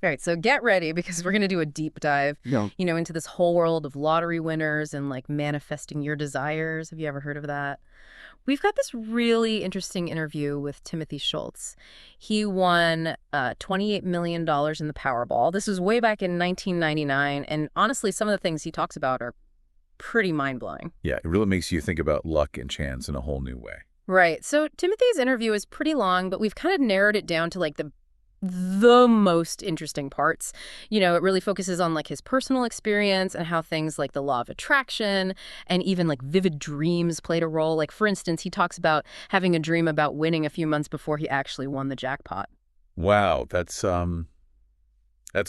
All right, so get ready because we're going to do a deep dive, Yeah. into this whole world of lottery winners and like manifesting your desires. Have you ever heard of that? We've got this really interesting interview with Timothy Schultz. He won $28 million dollars in the Powerball. This was way back in 1999. And honestly, some of the things he talks about are pretty mind-blowing. Yeah, it really makes you think about luck and chance in a whole new way. Right. So Timothy's interview is pretty long, but we've kind of narrowed it down to like the most interesting parts. It really focuses on like his personal experience and how things like the law of attraction and even like vivid dreams played a role. Like for instance, he talks about having a dream about winning a few months before he actually won the jackpot. Wow, that's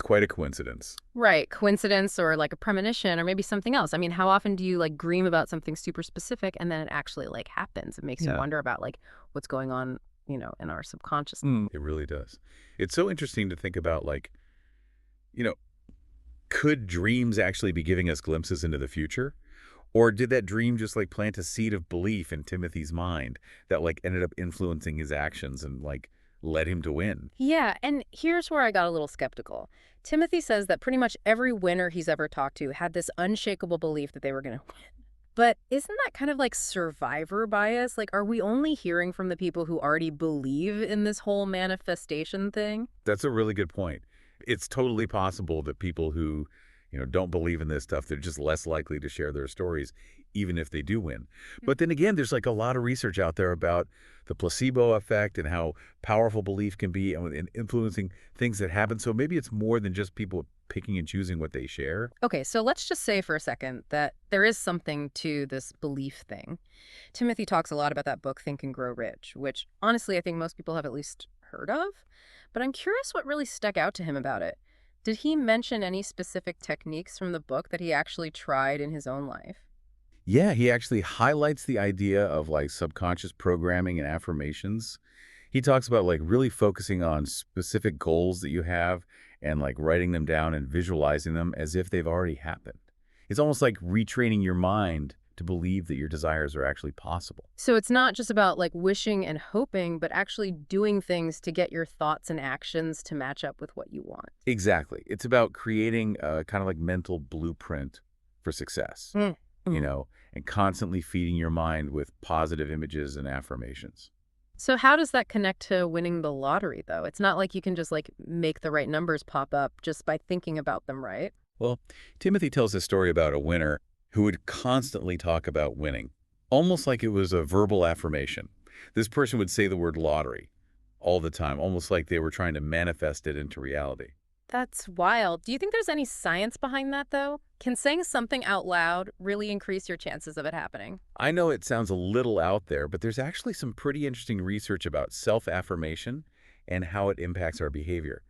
quite a coincidence. Right. Coincidence or like a premonition or maybe something else. I mean, how often do you like dream about something super specific and then it actually like happens? It makes you Yeah. wonder about like what's going on, in our subconscious. It really does. It's so interesting to think about, like, you know, could dreams actually be giving us glimpses into the future? Or did that dream just like plant a seed of belief in Timothy's mind that like ended up influencing his actions and like led him to win? Yeah, and here's where I got a little skeptical. Timothy says that pretty much every winner he's ever talked to had this unshakable belief that they were going to win. But isn't that kind of like survivor bias? Like, are we only hearing from the people who already believe in this whole manifestation thing? That's a really good point. It's totally possible that people who, don't believe in this stuff, they're just less likely to share their stories, even if they do win. But then again, there's like a lot of research out there about the placebo effect and how powerful belief can be and influencing things that happen. So maybe it's more than just people picking and choosing what they share. Okay, so let's just say for a second that there is something to this belief thing. Timothy talks a lot about that book, Think and Grow Rich, which honestly I think most people have at least heard of. But I'm curious what really stuck out to him about it. Did he mention any specific techniques from the book that he actually tried in his own life? Yeah, he actually highlights the idea of like subconscious programming and affirmations. He talks about like really focusing on specific goals that you have and like writing them down and visualizing them as if they've already happened. It's almost like retraining your mind to believe that your desires are actually possible. So it's not just about like wishing and hoping, but actually doing things to get your thoughts and actions to match up with what you want. Exactly. It's about creating a kind of like mental blueprint for success, Mm. Mm. and constantly feeding your mind with positive images and affirmations. So how does that connect to winning the lottery, though? It's not like you can just like make the right numbers pop up just by thinking about them, right? Well, Timothy tells a story about a winner who would constantly talk about winning, almost like it was a verbal affirmation. This person would say the word lottery all the time, almost like they were trying to manifest it into reality. That's wild. Do you think there's any science behind that, though? Can saying something out loud really increase your chances of it happening? I know it sounds a little out there, but there's actually some pretty interesting research about self-affirmation and how it impacts our behavior.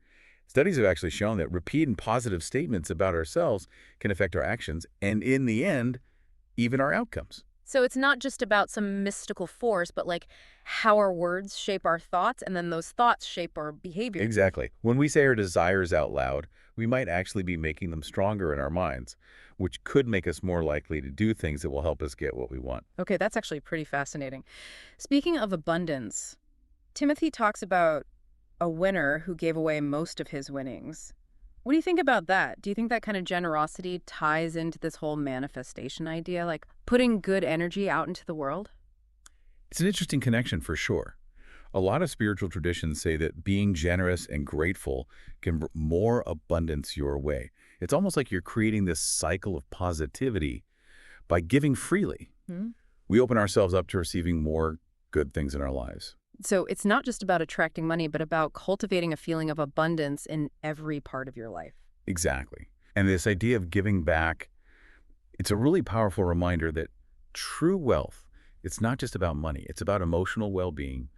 Studies have actually shown that repeating positive statements about ourselves can affect our actions and, in the end, even our outcomes. So it's not just about some mystical force, but like how our words shape our thoughts, and then those thoughts shape our behavior. Exactly. When we say our desires out loud, we might actually be making them stronger in our minds, which could make us more likely to do things that will help us get what we want. Okay, that's actually pretty fascinating. Speaking of abundance, Timothy talks about a winner who gave away most of his winnings. What do you think about that? Do you think that kind of generosity ties into this whole manifestation idea, like putting good energy out into the world? It's an interesting connection for sure. A lot of spiritual traditions say that being generous and grateful can bring more abundance your way. It's almost like you're creating this cycle of positivity by giving freely. Hmm? We open ourselves up to receiving more good things in our lives. So it's not just about attracting money, but about cultivating a feeling of abundance in every part of your life. Exactly. And this idea of giving back, it's a really powerful reminder that true wealth, it's not just about money. It's about emotional well-being,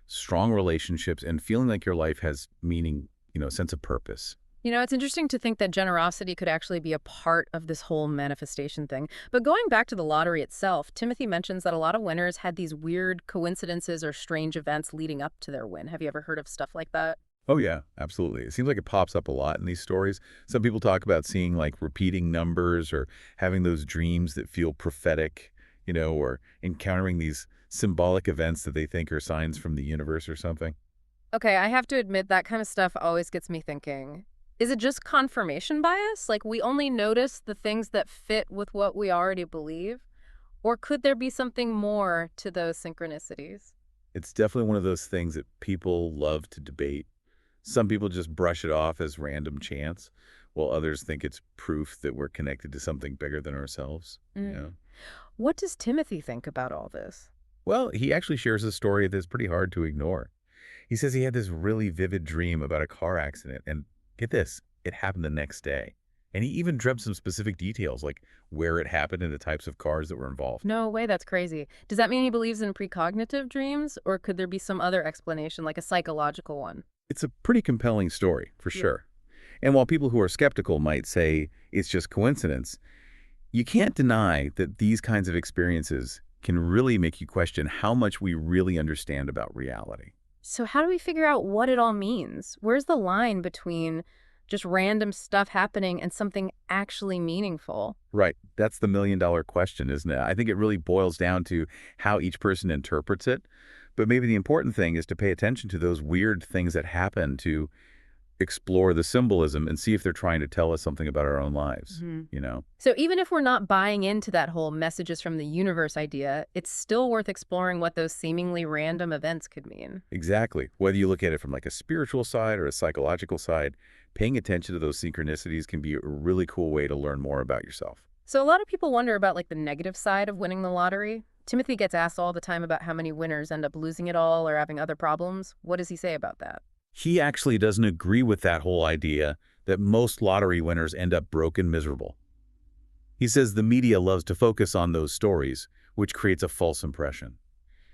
strong relationships, and feeling like your life has meaning, a sense of purpose. It's interesting to think that generosity could actually be a part of this whole manifestation thing. But going back to the lottery itself, Timothy mentions that a lot of winners had these weird coincidences or strange events leading up to their win. Have you ever heard of stuff like that? Oh, yeah, absolutely. It seems like it pops up a lot in these stories. Some people talk about seeing like repeating numbers or having those dreams that feel prophetic, or encountering these symbolic events that they think are signs from the universe or something. Okay, I have to admit that kind of stuff always gets me thinking. Is it just confirmation bias? Like we only notice the things that fit with what we already believe? Or could there be something more to those synchronicities? It's definitely one of those things that people love to debate. Some people just brush it off as random chance, while others think it's proof that we're connected to something bigger than ourselves. Mm. What does Timothy think about all this? Well, he actually shares a story that's pretty hard to ignore. He says he had this really vivid dream about a car accident, and get this, it happened the next day. And he even dreamt some specific details, like where it happened and the types of cars that were involved. No way, that's crazy. Does that mean he believes in precognitive dreams, or could there be some other explanation, like a psychological one? It's a pretty compelling story, for Yeah. sure. And while people who are skeptical might say it's just coincidence, you can't deny that these kinds of experiences can really make you question how much we really understand about reality. So how do we figure out what it all means? Where's the line between just random stuff happening and something actually meaningful? Right. That's the million-dollar question, isn't it? I think it really boils down to how each person interprets it. But maybe the important thing is to pay attention to those weird things that happen, to explore the symbolism and see if they're trying to tell us something about our own lives, Mhm. you know? So even if we're not buying into that whole messages from the universe idea, it's still worth exploring what those seemingly random events could mean. Exactly. Whether you look at it from like a spiritual side or a psychological side, paying attention to those synchronicities can be a really cool way to learn more about yourself. So a lot of people wonder about like the negative side of winning the lottery. Timothy gets asked all the time about how many winners end up losing it all or having other problems. What does he say about that? He actually doesn't agree with that whole idea that most lottery winners end up broke and miserable. He says the media loves to focus on those stories, which creates a false impression.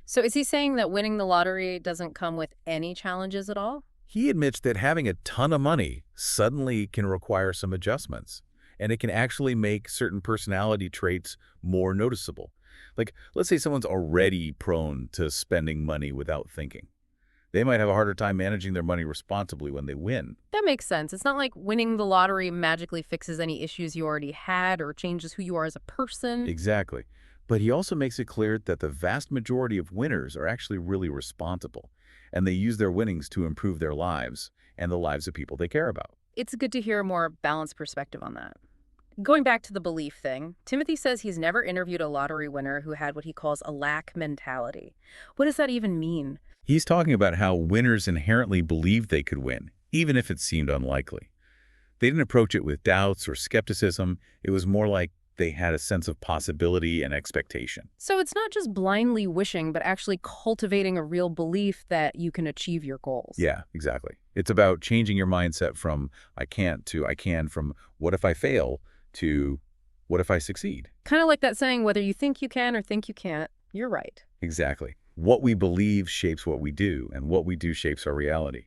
So is he saying that winning the lottery doesn't come with any challenges at all? He admits that having a ton of money suddenly can require some adjustments, and it can actually make certain personality traits more noticeable. Like, let's say someone's already prone to spending money without thinking. They might have a harder time managing their money responsibly when they win. That makes sense. It's not like winning the lottery magically fixes any issues you already had or changes who you are as a person. Exactly. But he also makes it clear that the vast majority of winners are actually really responsible, and they use their winnings to improve their lives and the lives of people they care about. It's good to hear a more balanced perspective on that. Going back to the belief thing, Timothy says he's never interviewed a lottery winner who had what he calls a lack mentality. What does that even mean? He's talking about how winners inherently believed they could win, even if it seemed unlikely. They didn't approach it with doubts or skepticism. It was more like they had a sense of possibility and expectation. So it's not just blindly wishing, but actually cultivating a real belief that you can achieve your goals. Yeah, exactly. It's about changing your mindset from I can't to I can, from what if I fail to what if I succeed? Kind of like that saying, whether you think you can or think you can't, you're right. Exactly. What we believe shapes what we do, and what we do shapes our reality.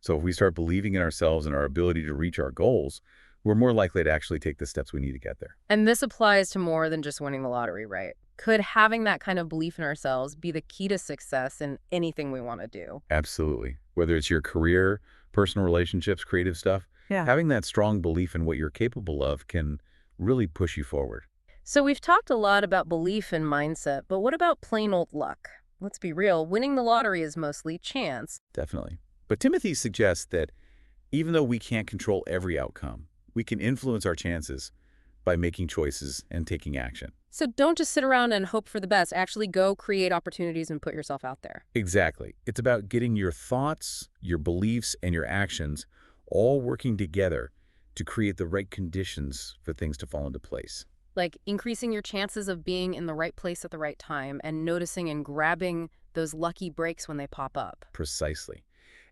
So if we start believing in ourselves and our ability to reach our goals, we're more likely to actually take the steps we need to get there. And this applies to more than just winning the lottery, right? Could having that kind of belief in ourselves be the key to success in anything we want to do? Absolutely. Whether it's your career, personal relationships, creative stuff, Yeah. having that strong belief in what you're capable of can really push you forward. So we've talked a lot about belief and mindset, but what about plain old luck? Let's be real, winning the lottery is mostly chance. Definitely. But Timothy suggests that even though we can't control every outcome, we can influence our chances by making choices and taking action. So don't just sit around and hope for the best. Actually go create opportunities and put yourself out there. Exactly. It's about getting your thoughts, your beliefs, and your actions all working together to create the right conditions for things to fall into place. Like increasing your chances of being in the right place at the right time and noticing and grabbing those lucky breaks when they pop up. Precisely.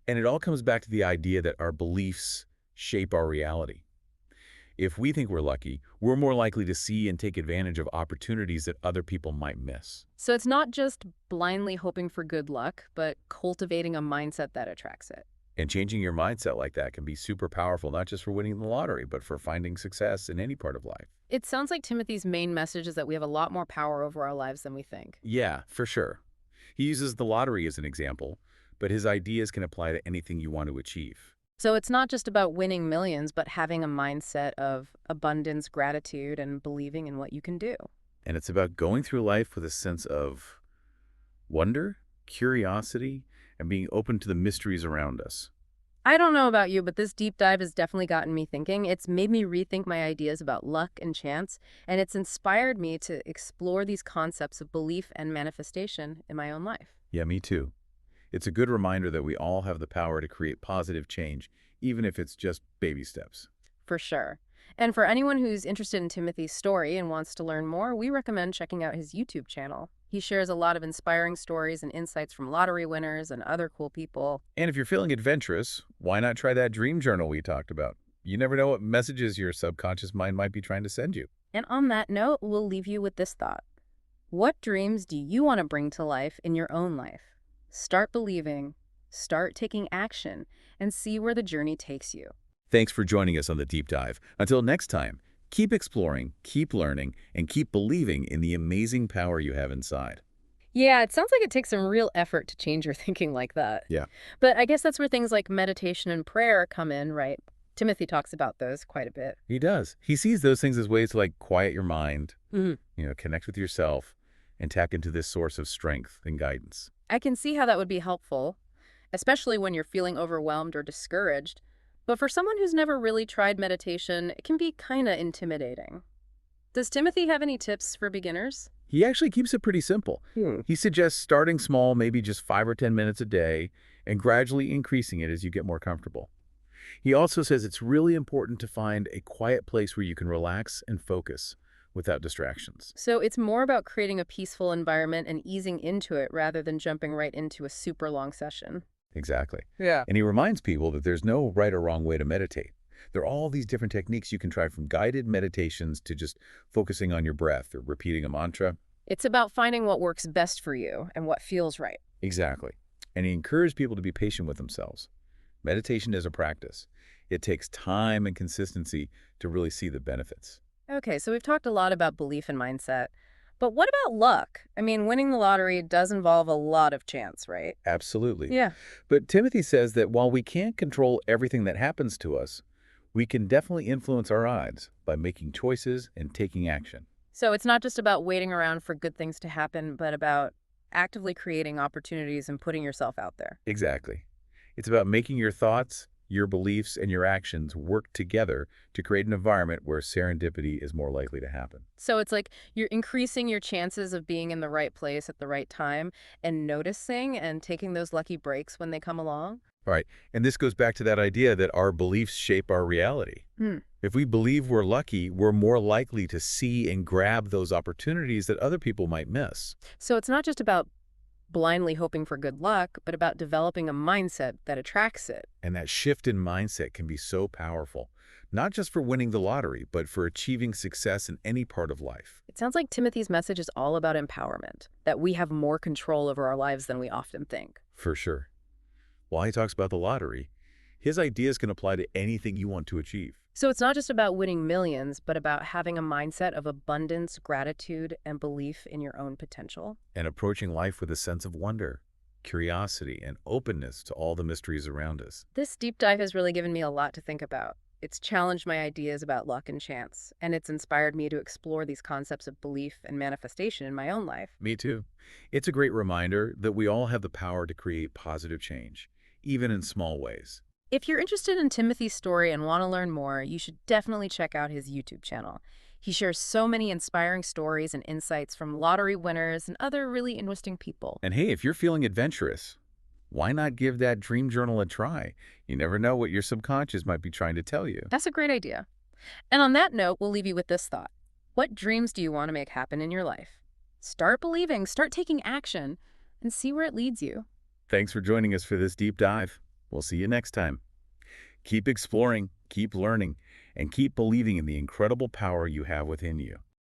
And it all comes back to the idea that our beliefs shape our reality. If we think we're lucky, we're more likely to see and take advantage of opportunities that other people might miss. So it's not just blindly hoping for good luck, but cultivating a mindset that attracts it. And changing your mindset like that can be super powerful, not just for winning the lottery, but for finding success in any part of life. It sounds like Timothy's main message is that we have a lot more power over our lives than we think. Yeah, for sure. He uses the lottery as an example, but his ideas can apply to anything you want to achieve. So it's not just about winning millions, but having a mindset of abundance, gratitude, and believing in what you can do. And it's about going through life with a sense of wonder, curiosity, and being open to the mysteries around us. I don't know about you, but this deep dive has definitely gotten me thinking. It's made me rethink my ideas about luck and chance, and it's inspired me to explore these concepts of belief and manifestation in my own life. Yeah, me too. It's a good reminder that we all have the power to create positive change, even if it's just baby steps. For sure. And for anyone who's interested in Timothy's story and wants to learn more, we recommend checking out his YouTube channel. He shares a lot of inspiring stories and insights from lottery winners and other cool people. And if you're feeling adventurous, why not try that dream journal we talked about? You never know what messages your subconscious mind might be trying to send you. And on that note, we'll leave you with this thought. What dreams do you want to bring to life in your own life? Start believing, start taking action, and see where the journey takes you. Thanks for joining us on the deep dive. Until next time, keep exploring, keep learning, and keep believing in the amazing power you have inside. Yeah, it sounds like it takes some real effort to change your thinking like that. Yeah, But I guess that's where things like meditation and prayer come in, right? Timothy talks about those quite a bit. he does. He sees those things as ways to quiet your mind, Mhm. connect with yourself, and tap into this source of strength and guidance. I can see how that would be helpful, especially when you're feeling overwhelmed or discouraged. But for someone who's never really tried meditation, it can be kind of intimidating. Does Timothy have any tips for beginners? He actually keeps it pretty simple. He suggests starting small, maybe just 5 or 10 minutes a day, and gradually increasing it as you get more comfortable. He also says it's really important to find a quiet place where you can relax and focus without distractions. So it's more about creating a peaceful environment and easing into it rather than jumping right into a super long session. Exactly. Yeah. And he reminds people that there's no right or wrong way to meditate. There are all these different techniques you can try, from guided meditations to just focusing on your breath or repeating a mantra. It's about finding what works best for you and what feels right. Exactly. And he encouraged people to be patient with themselves. Meditation is a practice. It takes time and consistency to really see the benefits. Okay, so we've talked a lot about belief and mindset. But what about luck? I mean, winning the lottery does involve a lot of chance, right? Absolutely. Yeah. But Timothy says that while we can't control everything that happens to us, we can definitely influence our odds by making choices and taking action. So it's not just about waiting around for good things to happen, but about actively creating opportunities and putting yourself out there. Exactly. It's about making your thoughts, your beliefs, and your actions work together to create an environment where serendipity is more likely to happen. So it's like you're increasing your chances of being in the right place at the right time and noticing and taking those lucky breaks when they come along. All right. And this goes back to that idea that our beliefs shape our reality. Hmm. If we believe we're lucky, we're more likely to see and grab those opportunities that other people might miss. So it's not just about blindly hoping for good luck, but about developing a mindset that attracts it. And that shift in mindset can be so powerful, not just for winning the lottery, but for achieving success in any part of life. It sounds like Timothy's message is all about empowerment, that we have more control over our lives than we often think. For sure. While he talks about the lottery, his ideas can apply to anything you want to achieve. So it's not just about winning millions, but about having a mindset of abundance, gratitude, and belief in your own potential. And approaching life with a sense of wonder, curiosity, and openness to all the mysteries around us. This deep dive has really given me a lot to think about. It's challenged my ideas about luck and chance, and it's inspired me to explore these concepts of belief and manifestation in my own life. Me too. It's a great reminder that we all have the power to create positive change, even in small ways. If you're interested in Timothy's story and want to learn more, you should definitely check out his YouTube channel. He shares so many inspiring stories and insights from lottery winners and other really interesting people. And hey, if you're feeling adventurous, why not give that dream journal a try? You never know what your subconscious might be trying to tell you. That's a great idea. And on that note, we'll leave you with this thought. What dreams do you want to make happen in your life? Start believing, start taking action, and see where it leads you. Thanks for joining us for this deep dive. We'll see you next time. Keep exploring, keep learning, and keep believing in the incredible power you have within you.